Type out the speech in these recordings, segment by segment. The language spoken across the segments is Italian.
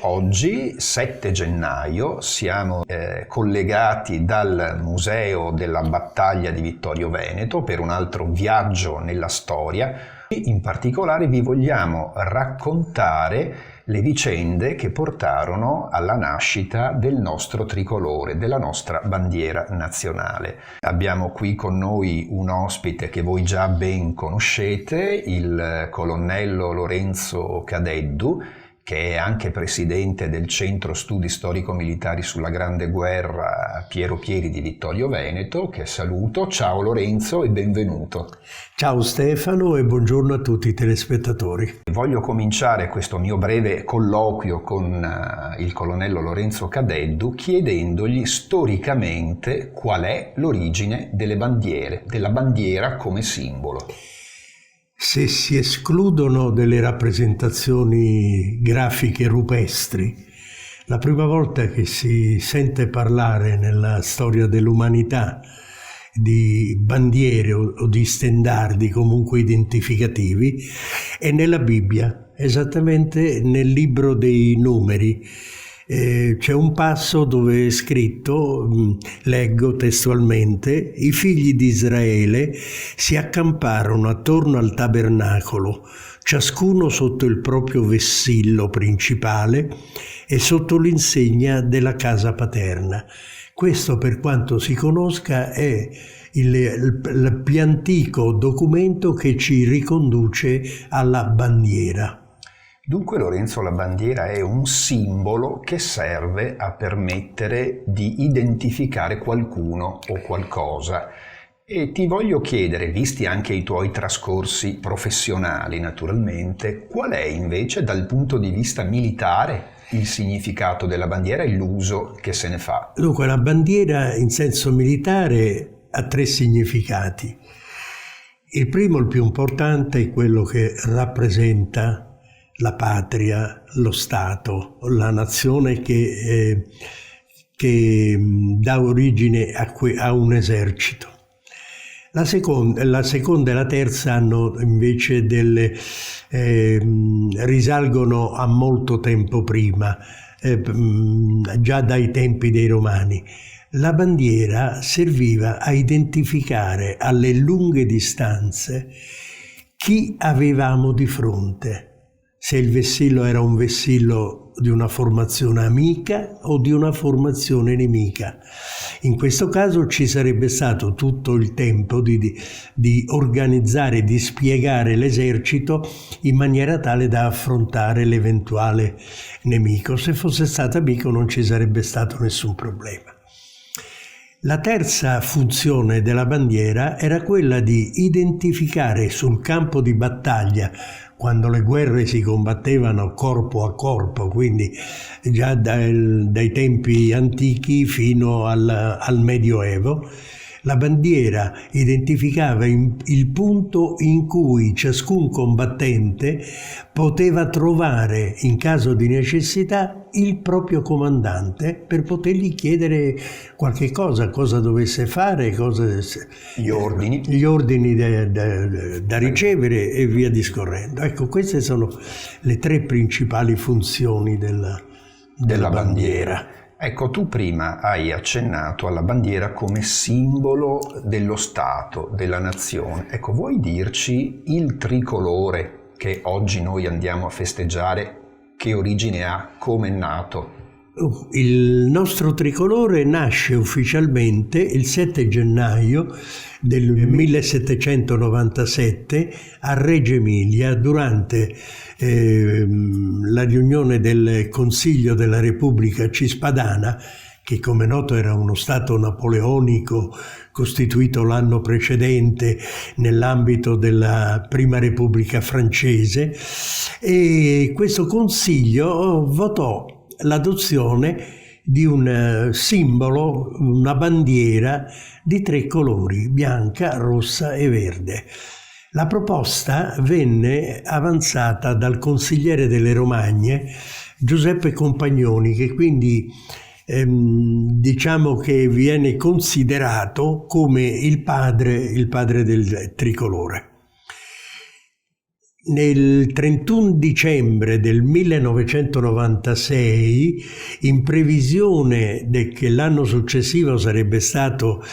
Oggi, 7 gennaio, siamo collegati dal Museo della Battaglia di Vittorio Veneto per un altro viaggio nella storia. In particolare vi vogliamo raccontare le vicende che portarono alla nascita del nostro tricolore, della nostra bandiera nazionale. Abbiamo qui con noi un ospite che voi già ben conoscete, il colonnello Lorenzo Cadeddu, che è anche presidente del Centro Studi Storico-Militari sulla Grande Guerra Piero Pieri di Vittorio Veneto, che saluto. Ciao Lorenzo e benvenuto. Ciao Stefano e buongiorno a tutti i telespettatori. Voglio cominciare questo mio breve colloquio con il colonnello Lorenzo Cadeddu chiedendogli storicamente qual è l'origine delle bandiere, della bandiera come simbolo. Se si escludono delle rappresentazioni grafiche rupestri, la prima volta che si sente parlare nella storia dell'umanità di bandiere o di stendardi comunque identificativi è nella Bibbia, esattamente nel libro dei Numeri. C'è un passo dove è scritto, leggo testualmente: i figli di Israele si accamparono attorno al tabernacolo, ciascuno sotto il proprio vessillo principale e sotto l'insegna della casa paterna. Questo, per quanto si conosca, è il più antico documento che ci riconduce alla bandiera. Dunque Lorenzo, la bandiera è un simbolo che serve a permettere di identificare qualcuno o qualcosa. E ti voglio chiedere, visti anche i tuoi trascorsi professionali naturalmente, qual è invece dal punto di vista militare il significato della bandiera e l'uso che se ne fa? Dunque, la bandiera in senso militare ha 3 significati. Il primo, il più importante, è quello che rappresenta la patria, lo Stato, la nazione che dà origine a un esercito. La seconda e la terza hanno invece risalgono a molto tempo prima, già dai tempi dei Romani. La bandiera serviva a identificare alle lunghe distanze chi avevamo di fronte, se il vessillo era un vessillo di una formazione amica o di una formazione nemica. In questo caso ci sarebbe stato tutto il tempo di organizzare, di spiegare l'esercito in maniera tale da affrontare l'eventuale nemico. Se fosse stato amico non ci sarebbe stato nessun problema. La terza funzione della bandiera era quella di identificare sul campo di battaglia, quando le guerre si combattevano corpo a corpo, quindi già dai tempi antichi fino al Medioevo, la bandiera identificava il punto in cui ciascun combattente poteva trovare, in caso di necessità, il proprio comandante per potergli chiedere qualche cosa dovesse fare, gli ordini da ricevere e via discorrendo. Ecco, queste sono le 3 principali funzioni della bandiera. Ecco, tu prima hai accennato alla bandiera come simbolo dello Stato, della nazione. Ecco, vuoi dirci il tricolore che oggi noi andiamo a festeggiare, che origine ha, come è nato? Il nostro tricolore nasce ufficialmente il 7 gennaio del 1797 a Reggio Emilia durante la riunione del Consiglio della Repubblica Cispadana, che come noto era uno Stato napoleonico costituito l'anno precedente nell'ambito della Prima Repubblica francese, e questo Consiglio votò l'adozione di un simbolo, una bandiera di 3 colori, bianca, rossa e verde. La proposta venne avanzata dal consigliere delle Romagne Giuseppe Compagnoni, che quindi diciamo che viene considerato come il padre del tricolore. Nel 31 dicembre del 1996, in previsione che l'anno successivo sarebbe stato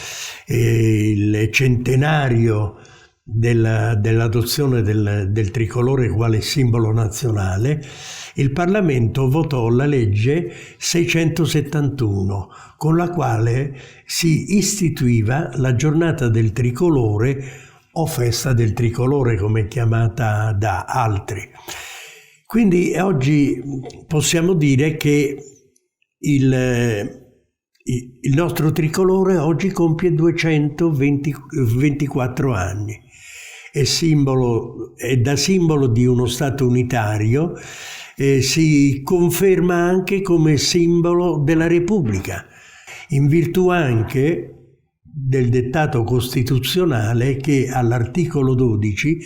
il centenario dell'adozione del tricolore quale simbolo nazionale, il Parlamento votò la legge 671, con la quale si istituiva la giornata del tricolore o festa del tricolore, come è chiamata da altri. Quindi oggi possiamo dire che il nostro tricolore oggi compie 224 anni. È da simbolo di uno Stato unitario, si conferma anche come simbolo della Repubblica, in virtù anche del dettato costituzionale che all'articolo 12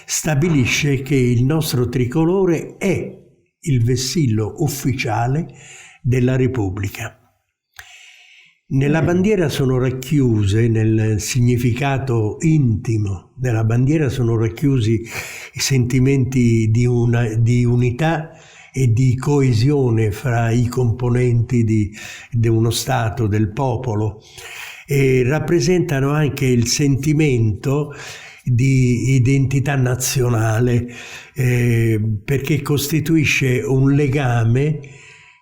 stabilisce che il nostro tricolore è il vessillo ufficiale della Repubblica. Nella bandiera sono racchiuse, nel significato intimo della bandiera sono racchiusi i sentimenti di unità e di coesione fra i componenti di uno Stato, del popolo, e rappresentano anche il sentimento di identità nazionale, perché costituisce un legame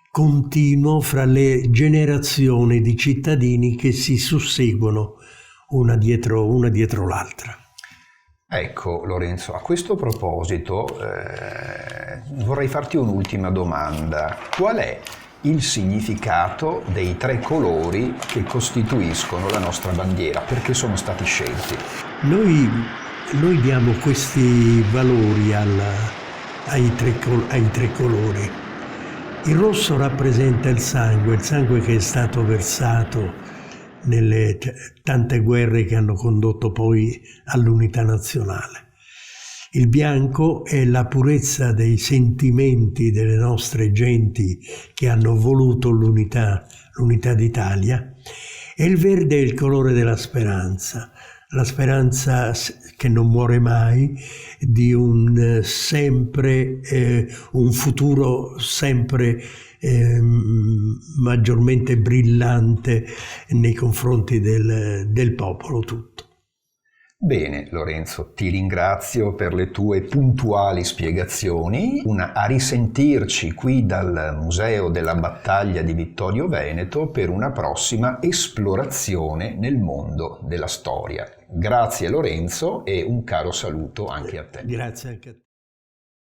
continuo fra le generazioni di cittadini che si susseguono una dietro l'altra. Ecco Lorenzo, a questo proposito vorrei farti un'ultima domanda. Qual è il significato dei 3 colori che costituiscono la nostra bandiera? Perché sono stati scelti? Noi diamo questi valori ai tre colori. Il rosso rappresenta il sangue che è stato versato nelle tante guerre che hanno condotto poi all'unità nazionale. Il bianco è la purezza dei sentimenti delle nostre genti che hanno voluto l'unità d'Italia, e il verde è il colore della speranza, la speranza che non muore mai, di un futuro sempre maggiormente brillante nei confronti del popolo tutto. Bene Lorenzo, ti ringrazio per le tue puntuali spiegazioni. A risentirci qui dal Museo della Battaglia di Vittorio Veneto per una prossima esplorazione nel mondo della storia. Grazie Lorenzo e un caro saluto anche a te. Grazie anche a te.